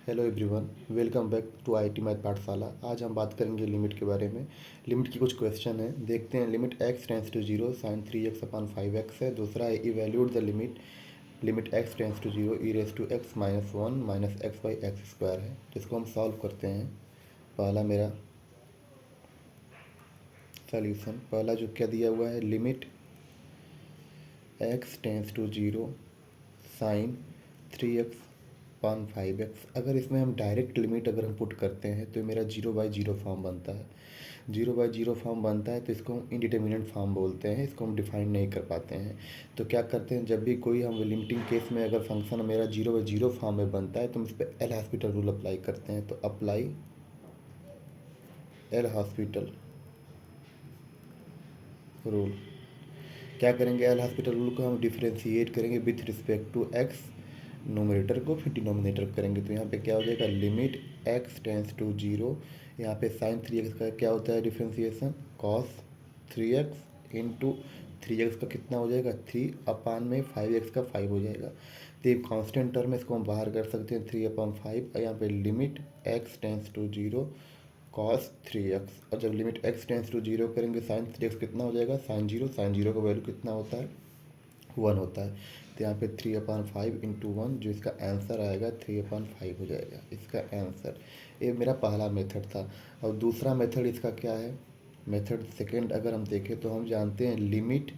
Hello everyone, welcome back to IT math पाठशाला। आज हम बात करेंगे लिमिट के बारे में। लिमिट की कुछ क्वेश्चन है, देखते हैं। Limit x tends to zero sine 3x upon 5x है। दूसरा है evaluate the limit limit x tends to zero e raise to x minus one minus x by x square है, जिसको हम सॉल्व करते हैं। पहला मेरा सॉल्यूशन, पहला जो क्या दिया हुआ है, limit x tends to zero sine 3x upon 5x। अगर इसमें हम डायरेक्ट लिमिट अगर हम पुट करते हैं तो मेरा 0/0 फॉर्म बनता है। 0/0 फॉर्म बनता है तो इसको हम इंडिटर्मिनेंट फॉर्म बोलते हैं, इसको हम डिफाइन नहीं कर पाते हैं। तो क्या करते हैं, जब भी कोई हम लिमिटिंग केस में अगर फंक्शन मेरा 0/0 फॉर्म में बनता है तो हम इस पर एल हॉस्पिटल रूल अप्लाई करते हैं। तो अप्लाई एल हॉस्पिटल रूल। क्या करेंगे, एल हॉस्पिटल रूल को हम डिफ्रेंशिएट करेंगे with respect to x, numerator को फिर डिनोमिनेटर करेंगे। तो यहाँ पे क्या हो जाएगा, limit x tends to zero, यहाँ पे साइन 3x का क्या होता है differentiation, cos 3x into 3x का कितना हो जाएगा 3 अपान में 5x का 5 हो जाएगा। तो ये कॉन्स्टेंट टर्म है, इसको हम बाहर कर सकते हैं 3/5। और यहाँ पे limit x tends to zero cos 3x, और जब limit x tends to zero करेंगे साइन 3x कितना हो जाएगा, साइन जीरो का वैल्यू कितना होता है, 1 होता है। तो यहाँ पे 3/5 इंटू 1, जो इसका आंसर आएगा 3/5 हो जाएगा इसका आंसर। ये मेरा पहला मेथड था। और दूसरा मेथड इसका क्या है, मेथड सेकंड अगर हम देखें तो हम जानते हैं limit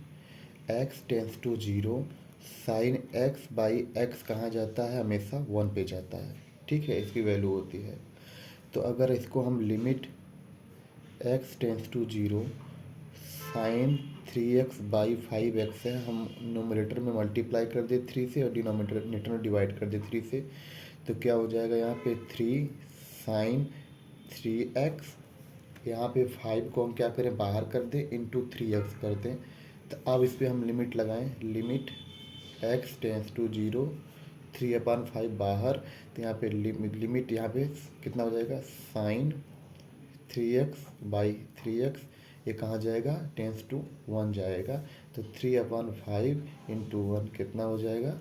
x tends to zero sine x by x कहाँ जाता है, हमेशा 1 पे जाता है। ठीक है, इसकी वैल्यू होती है। तो अगर इसको हम limit x tends to zero sine 3x/5x है, हम नोमिनेटर में मल्टीप्लाई कर दे 3 से और डिनोमिनेटर में डिवाइड कर दे 3 से, तो क्या हो जाएगा यहाँ पे 3 साइन 3x, यहाँ पे 5 को हम क्या करें बाहर कर दें इंटू 3x कर दें। तो अब इस पर हम लिमिट लगाएं, limit x tends to zero 3/5 बाहर, तो यहाँ पे लिमिट यहाँ पे कितना हो जाएगा, साइन 3x/3x, ये कहाँ जाएगा, टेंस टू 1 जाएगा। तो 3/5 इंटू 1 कितना हो जाएगा,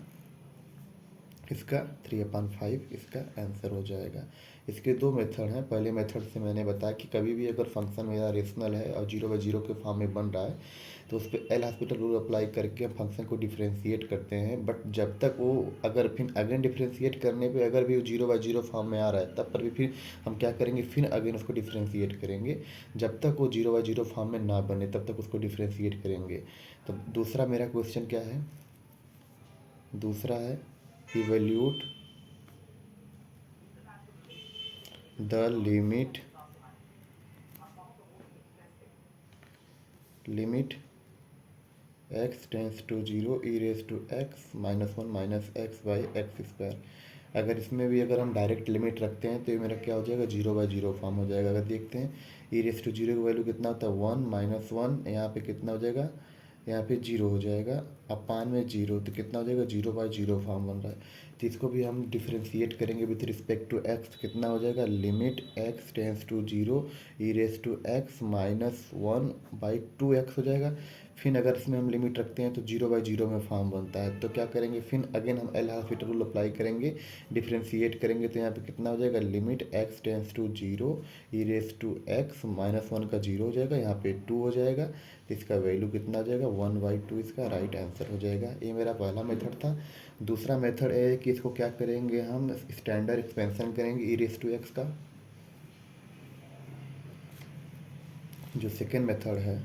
इसका 3/5 इसका आंसर हो जाएगा। इसके दो मेथड हैं। पहले मेथड से मैंने बताया कि कभी भी अगर फंक्शन मेरा रेशनल है और 0/0 के फॉर्म में बन रहा है तो उस पर एल हॉस्पिटल रूल अप्लाई करके हम फंक्शन को डिफ्रेंशिएट करते हैं। बट जब तक वो अगर फिर अगेन डिफ्रेंशिएट करने पे अगर भी वो 0/0 फॉर्म में आ रहा है तब पर भी फिर हम क्या करेंगे, फिर अगेन उसको डिफ्रेंशिएट करेंगे। जब तक वो 0/0 फॉर्म में ना बने तब तक उसको डिफ्रेंशिएट करेंगे। तो दूसरा मेरा क्वेश्चन क्या है, दूसरा है evaluate the limit x tends to zero e raise to x minus one minus x by x square. अगर इसमें भी अगर हम डायरेक्ट लिमिट रखते हैं तो ये मेरा क्या हो जाएगा, 0/0 फॉर्म हो जाएगा। अगर देखते हैं ई रेस टू जीरो की वैल्यू कितना होता है 1 माइनस 1, यहाँ पे कितना हो जाएगा, यहाँ पे 0 हो जाएगा अपान में 0, तो कितना हो जाएगा 0/0 फॉर्म बन रहा है। तो इसको भी हम डिफ्रेंशिएट करेंगे विथ रिस्पेक्ट टू एक्स, कितना हो जाएगा, limit x tends to zero e raise to x minus 1/2x हो जाएगा। फिर अगर इसमें हम लिमिट रखते हैं तो 0/0 में फॉर्म बनता है। तो क्या करेंगे, फिर अगेन हम एल हॉस्पिटल रूल अप्लाई करेंगे, डिफ्रेंशिएट करेंगे। तो यहाँ पे कितना हो जाएगा, limit x tends to zero e raise to x minus 1 का 0 हो जाएगा, यहाँ पे 2 हो जाएगा। तो इसका वैल्यू कितना हो जाएगा, 1/2 इसका राइट आंसर हो जाएगा। ये मेरा पहला मेथड था। दूसरा मेथड है कि इसको क्या करेंगे, हम स्टैंडर्ड एक्सपेंशन करेंगे ई रेस टू एक्स का। जो सेकेंड मेथड है,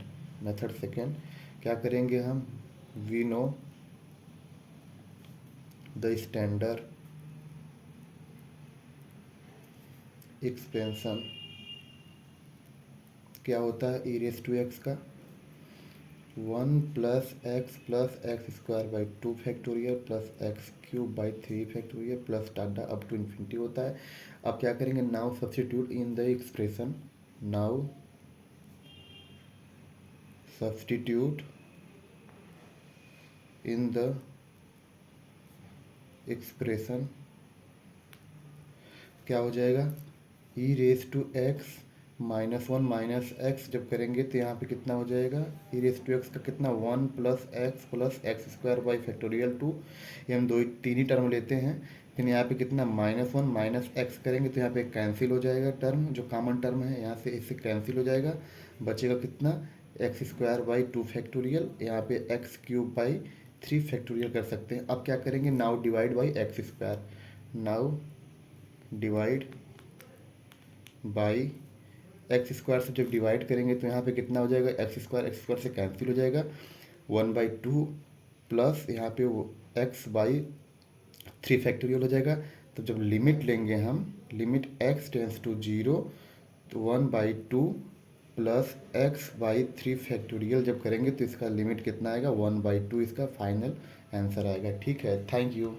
मेथड सेकेंड, क्या करेंगे हम, we know the standard expansion क्या होता है ई रेस टू एक्स का, 1 + x square by 2 factorial plus x³/3 factorial plus टाटा अप टू इन्फिनिटी होता है। अब क्या करेंगे, now substitute in the expression, now substitute in the expression, क्या हो जाएगा, e raise to x -1 minus x जब करेंगे तो यहाँ पे कितना हो जाएगा, ई रेस टू एक्स का कितना 1 + x + x² बाई फैक्टोरियल 2। ये हम तीन ही टर्म लेते हैं। फिर यहाँ पे कितना -1 माइनस एक्स करेंगे तो यहाँ पे कैंसिल हो जाएगा टर्म, जो कॉमन टर्म है यहाँ से इससे कैंसिल हो जाएगा। बचेगा कितना, x²/2 फैक्टोरियल, यहाँ पे x³/3 फैक्टोरियल कर सकते हैं। अब क्या करेंगे, now divide by x², now divide by x² से जब डिवाइड करेंगे तो यहाँ पे कितना हो जाएगा, x² से कैंसिल हो जाएगा, 1/2 प्लस यहाँ पे वो x/3 फैक्टोरियल हो जाएगा। तो जब लिमिट लेंगे हम, लिमिट x टेंस टू 0, तो 1/2 प्लस x/3 फैक्टोरियल जब करेंगे तो इसका लिमिट कितना आएगा, 1/2 इसका फाइनल आंसर आएगा। ठीक है, थैंक यू।